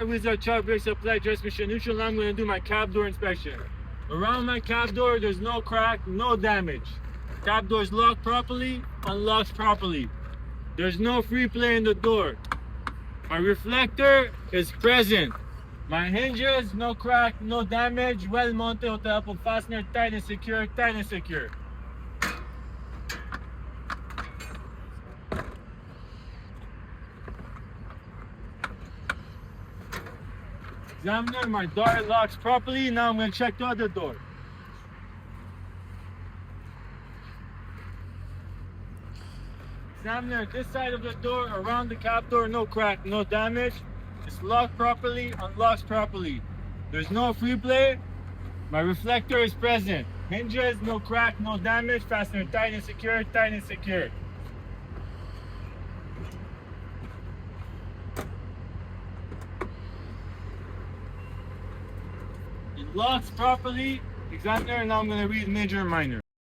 with our chalk brake supply dress machine neutral. I'm going to do my cab door inspection. Around my cab door, there's no crack, no damage. Cab door is locked properly, unlocks properly. There's no free play in the door. My reflector is present. My hinges, no crack, no damage, well mounted with the help of fastener, tight and secure, tight and secure. Examiner, my door locks properly. Now I'm going to check the other door. Examiner, this side of the door, around the cab door, no crack, no damage. It's locked properly, unlocks properly. There's no free play. My reflector is present. Hinges, no crack, no damage. Fastener tight and secure, tight and secure. It locks properly. Examiner, now I'm going to read major and minor.